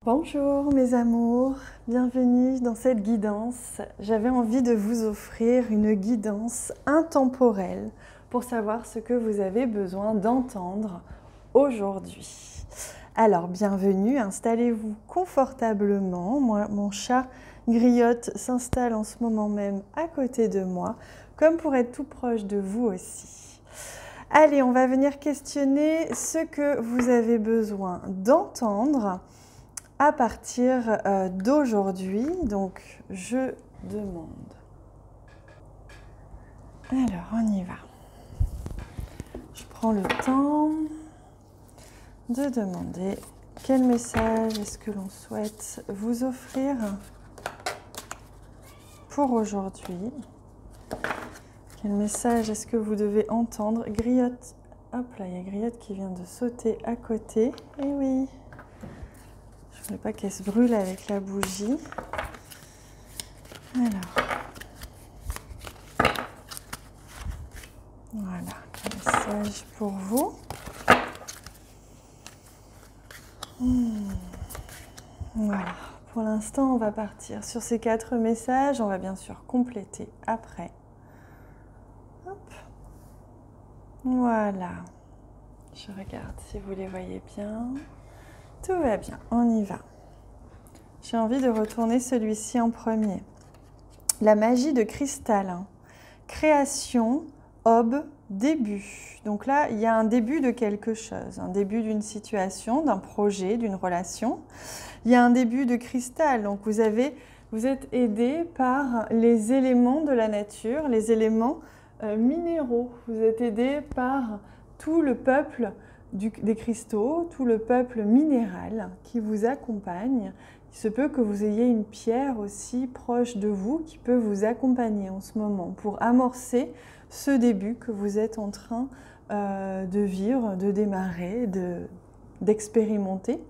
Bonjour mes amours, bienvenue dans cette guidance. J'avais envie de vous offrir une guidance intemporelle pour savoir ce que vous avez besoin d'entendre aujourd'hui. Alors bienvenue, installez-vous confortablement. Mon chat Griotte s'installe en ce moment même à côté de moi, comme pour être tout proche de vous aussi. Allez, on va venir questionner ce que vous avez besoin d'entendre à partir d'aujourd'hui. Donc, je demande. Alors, on y va. Je prends le temps de demander quel message est-ce que l'on souhaite vous offrir pour aujourd'hui. Quel message est-ce que vous devez entendre? Griotte. Hop là, il y a Griotte qui vient de sauter à côté. Eh oui. Je ne voulais pas qu'elle se brûle avec la bougie. Alors. Voilà, un message pour vous. Voilà, pour l'instant, on va partir sur ces 4 messages. On va bien sûr compléter après. Hop. Voilà. Je regarde si vous les voyez bien. Tout va bien, on y va. J'ai envie de retourner celui-ci en premier. La magie de cristal. Création, ob, début. Donc là, il y a un début de quelque chose, un début d'une situation, d'un projet, d'une relation. Il y a un début de cristal. Donc vous êtes aidé par les éléments de la nature, les éléments minéraux. Vous êtes aidé par tout le peuple des cristaux, tout le peuple minéral qui vous accompagne. Il se peut que vous ayez une pierre aussi proche de vous qui peut vous accompagner en ce moment pour amorcer ce début que vous êtes en train de vivre, de démarrer, d'expérimenter.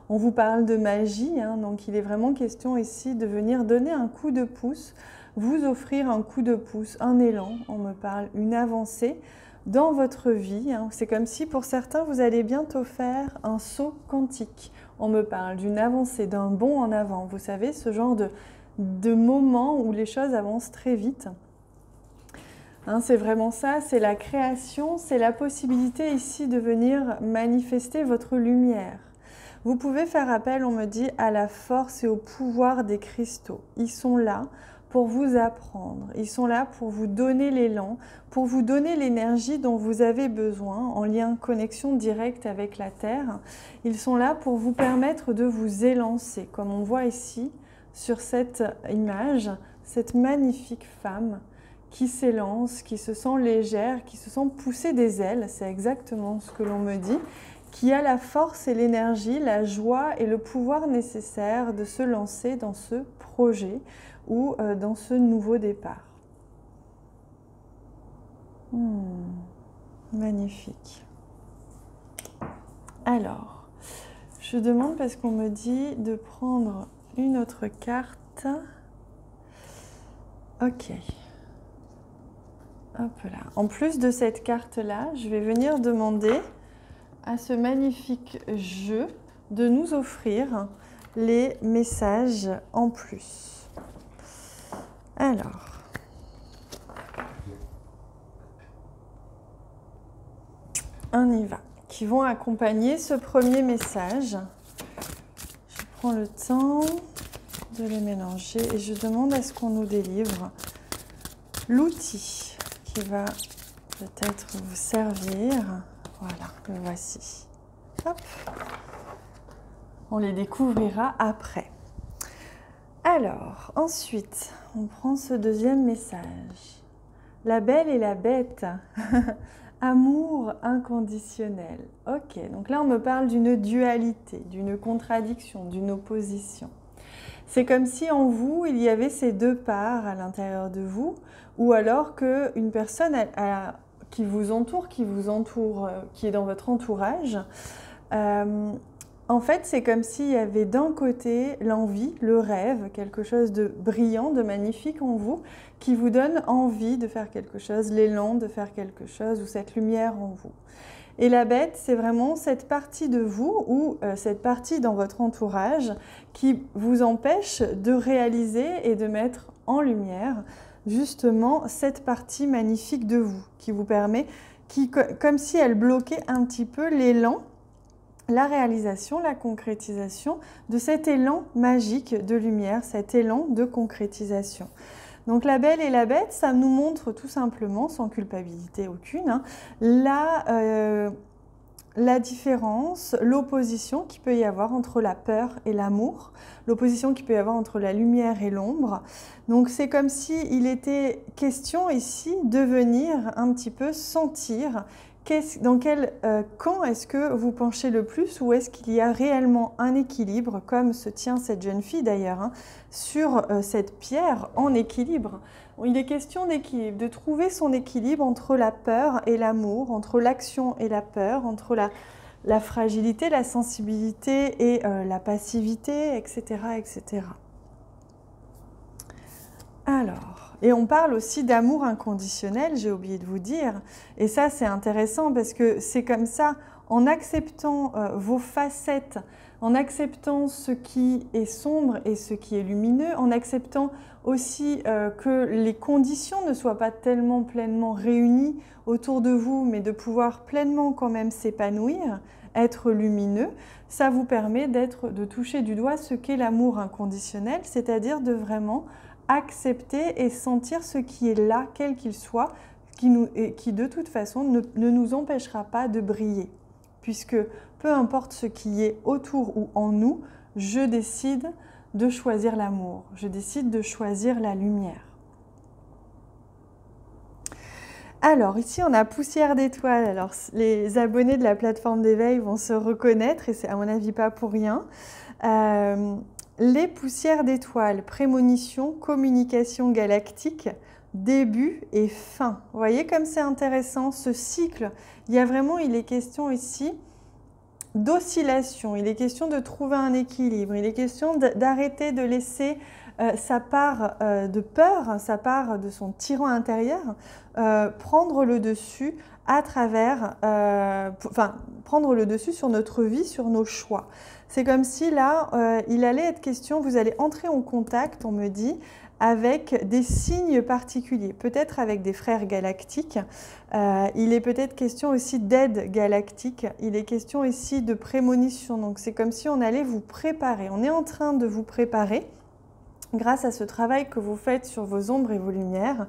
On vous parle de magie, donc il est vraiment question ici de venir donner un coup de pouce, vous offrir un coup de pouce, un élan, on me parle, une avancée dans votre vie. C'est comme si pour certains, vous allez bientôt faire un saut quantique. On me parle d'une avancée, d'un bond en avant. Vous savez, ce genre de moment où les choses avancent très vite. C'est vraiment ça, c'est la création, c'est la possibilité ici de venir manifester votre lumière. Vous pouvez faire appel, on me dit, à la force et au pouvoir des cristaux. Ils sont là pour vous apprendre, ils sont là pour vous donner l'élan, pour vous donner l'énergie dont vous avez besoin, en lien, connexion directe avec la Terre. Ils sont là pour vous permettre de vous élancer, comme on voit ici sur cette image, cette magnifique femme qui s'élance, qui se sent légère, qui se sent pousser des ailes, c'est exactement ce que l'on me dit, qui a la force et l'énergie, la joie et le pouvoir nécessaire de se lancer dans ce projet ou dans ce nouveau départ. Magnifique. Alors, je demande parce qu'on me dit de prendre une autre carte. Ok. Hop là. En plus de cette carte-là, je vais venir demander à ce magnifique jeu de nous offrir les messages en plus. Alors, on y va. Qui vont accompagner ce premier message. Je prends le temps de les mélanger et je demande à ce qu'on nous délivre l'outil qui va peut-être vous servir. Voilà, le voici. Hop. On les découvrira après. Alors, ensuite, on prend ce deuxième message. La belle et la bête. Amour inconditionnel. Ok, donc là on me parle d'une dualité, d'une contradiction, d'une opposition. C'est comme si en vous, il y avait ces deux parts à l'intérieur de vous, ou alors qu'une personne qui vous entoure, qui est dans votre entourage, en fait, c'est comme s'il y avait d'un côté l'envie, le rêve, quelque chose de brillant, de magnifique en vous, qui vous donne envie de faire quelque chose, l'élan de faire quelque chose, ou cette lumière en vous. Et la bête, c'est vraiment cette partie de vous ou cette partie dans votre entourage qui vous empêche de réaliser et de mettre en lumière justement cette partie magnifique de vous qui vous permet, comme si elle bloquait un petit peu l'élan, la réalisation, la concrétisation de cet élan magique de lumière, cet élan de concrétisation. Donc la belle et la bête, ça nous montre tout simplement, sans culpabilité aucune, hein, la différence, l'opposition qu'il peut y avoir entre la peur et l'amour, l'opposition qu'il peut y avoir entre la lumière et l'ombre. Donc c'est comme s'il était question ici de venir un petit peu sentir dans quel camp est-ce que vous penchez le plus, ou est-ce qu'il y a réellement un équilibre, comme se tient cette jeune fille d'ailleurs, hein, sur cette pierre en équilibre. Il est question d'équilibre, de trouver son équilibre entre la peur et l'amour, entre l'action et la peur, entre la fragilité, la sensibilité et la passivité, etc., etc. Alors, et on parle aussi d'amour inconditionnel, j'ai oublié de vous dire, et ça c'est intéressant parce que c'est comme ça, en acceptant vos facettes, en acceptant ce qui est sombre et ce qui est lumineux, en acceptant aussi que les conditions ne soient pas tellement pleinement réunies autour de vous, mais de pouvoir pleinement quand même s'épanouir, être lumineux, ça vous permet de toucher du doigt ce qu'est l'amour inconditionnel, c'est-à-dire de vraiment accepter et sentir ce qui est là, quel qu'il soit, qui de toute façon ne nous empêchera pas de briller. Puisque peu importe ce qui est autour ou en nous, je décide de choisir l'amour, je décide de choisir la lumière. Alors ici on a poussière d'étoiles. Alors les abonnés de la plateforme d'éveil vont se reconnaître et c'est à mon avis pas pour rien. Les poussières d'étoiles, prémonition, communication galactique, début et fin. Vous voyez comme c'est intéressant ce cycle. Il est question ici d'oscillation, il est question de trouver un équilibre, il est question d'arrêter de laisser sa part de peur, sa part de son tyran intérieur prendre le dessus à travers, prendre le dessus sur notre vie, sur nos choix. C'est comme si là, il allait être question, vous allez entrer en contact, on me dit, avec des signes particuliers, peut-être avec des frères galactiques. Il est peut-être question aussi d'aide galactique, il est question ici de prémonition. Donc c'est comme si on allait vous préparer, on est en train de vous préparer. Grâce à ce travail que vous faites sur vos ombres et vos lumières,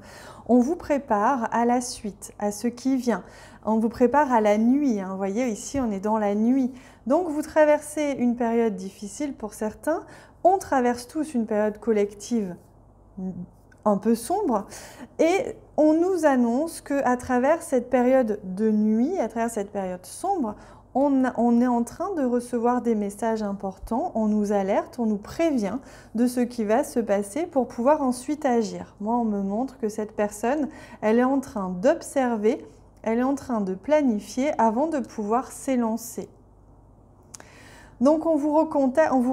on vous prépare à la suite, à ce qui vient. On vous prépare à la nuit. Hein. Vous voyez, ici, on est dans la nuit. Donc, vous traversez une période difficile pour certains. On traverse tous une période collective un peu sombre. Et on nous annonce qu'à travers cette période de nuit, à travers cette période sombre, on est en train de recevoir des messages importants, on nous alerte, on nous prévient de ce qui va se passer pour pouvoir ensuite agir. Moi, on me montre que cette personne, elle est en train d'observer, elle est en train de planifier avant de pouvoir s'élancer. Donc, on vous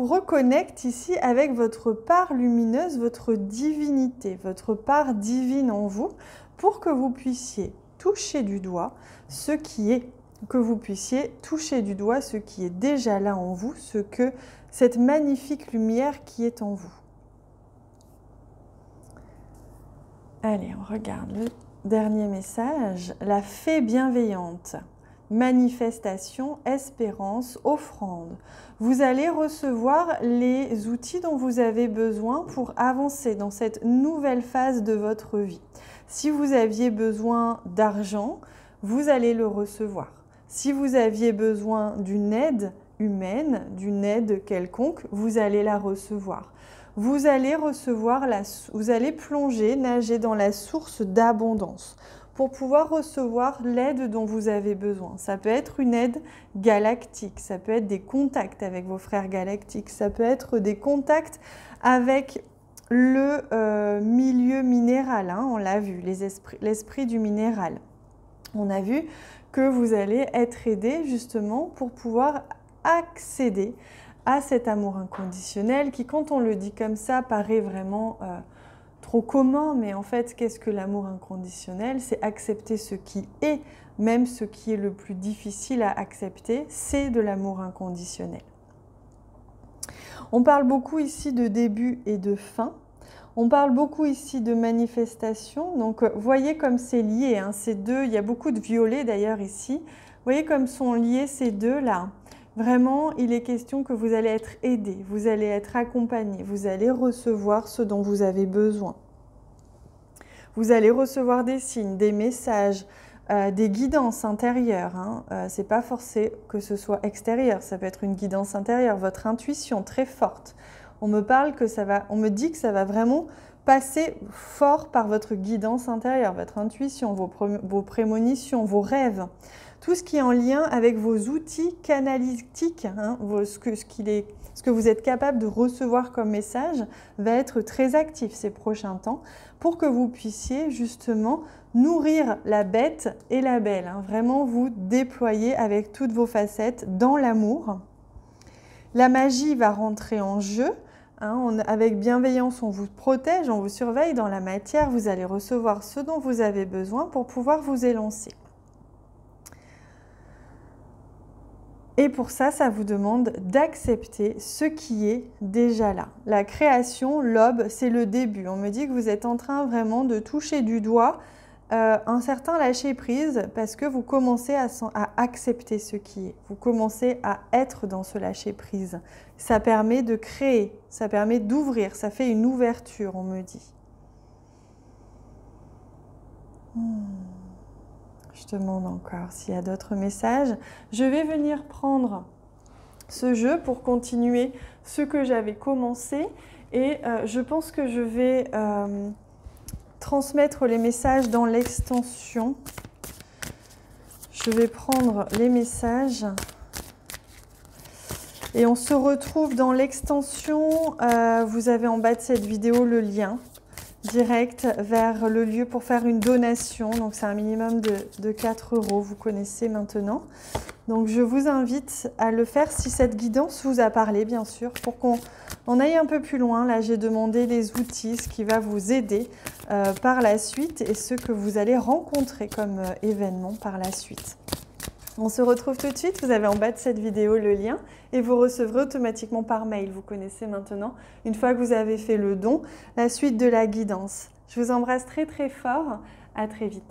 reconnecte ici avec votre part lumineuse, votre divinité, votre part divine en vous, pour que vous puissiez toucher du doigt ce qui est, que vous puissiez toucher du doigt ce qui est déjà là en vous, cette magnifique lumière qui est en vous. Allez, on regarde le dernier message. La fée bienveillante. Manifestation, espérance, offrande. Vous allez recevoir les outils dont vous avez besoin pour avancer dans cette nouvelle phase de votre vie. Si vous aviez besoin d'argent, vous allez le recevoir. Si vous aviez besoin d'une aide humaine, d'une aide quelconque, vous allez la recevoir. Vous allez plonger, nager dans la source d'abondance pour pouvoir recevoir l'aide dont vous avez besoin. Ça peut être une aide galactique, ça peut être des contacts avec vos frères galactiques, ça peut être des contacts avec le milieu minéral, hein, on l'a vu, l'esprit du minéral. On a vu que vous allez être aidé justement pour pouvoir accéder à cet amour inconditionnel qui, quand on le dit comme ça, paraît vraiment trop commun, mais en fait, qu'est-ce que l'amour inconditionnel? C'est accepter ce qui est, même ce qui est le plus difficile à accepter, c'est de l'amour inconditionnel. On parle beaucoup ici de début et de fin. On parle beaucoup ici de manifestation. Donc, voyez comme c'est lié, hein, ces deux. Il y a beaucoup de violet d'ailleurs ici. Voyez comme sont liés ces deux-là. Vraiment, il est question que vous allez être aidé, vous allez être accompagné, vous allez recevoir ce dont vous avez besoin. Vous allez recevoir des signes, des messages, des guidances intérieures. Hein. Ce n'est pas forcé que ce soit extérieur, ça peut être une guidance intérieure, votre intuition très forte. On me dit que ça va vraiment passer fort par votre guidance intérieure, votre intuition, vos prémonitions, vos rêves. Tout ce qui est en lien avec vos outils canalistiques, hein, ce que vous êtes capable de recevoir comme message va être très actif ces prochains temps pour que vous puissiez justement nourrir la bête et la belle. Hein, vraiment vous déployer avec toutes vos facettes dans l'amour. La magie va rentrer en jeu. Hein, avec bienveillance, on vous protège, on vous surveille dans la matière. Vous allez recevoir ce dont vous avez besoin pour pouvoir vous élancer. Et pour ça, ça vous demande d'accepter ce qui est déjà là. La création, l'aube, c'est le début. On me dit que vous êtes en train vraiment de toucher du doigt un certain lâcher-prise parce que vous commencez à accepter ce qui est. Vous commencez à être dans ce lâcher-prise. Ça permet de créer, ça permet d'ouvrir, ça fait une ouverture, on me dit. Je demande encore s'il y a d'autres messages. Je vais venir prendre ce jeu pour continuer ce que j'avais commencé. Et je pense que je vais transmettre les messages dans l'extension. Je vais prendre les messages. Et on se retrouve dans l'extension. Vous avez en bas de cette vidéo le lien direct vers le lieu pour faire une donation. Donc, c'est un minimum de 4 €, vous connaissez maintenant. Donc, je vous invite à le faire si cette guidance vous a parlé, bien sûr, pour qu'on aille un peu plus loin. Là, j'ai demandé les outils, ce qui va vous aider par la suite et ce que vous allez rencontrer comme événement par la suite. On se retrouve tout de suite, vous avez en bas de cette vidéo le lien et vous recevrez automatiquement par mail, vous connaissez maintenant, une fois que vous avez fait le don, la suite de la guidance. Je vous embrasse très très fort, à très vite.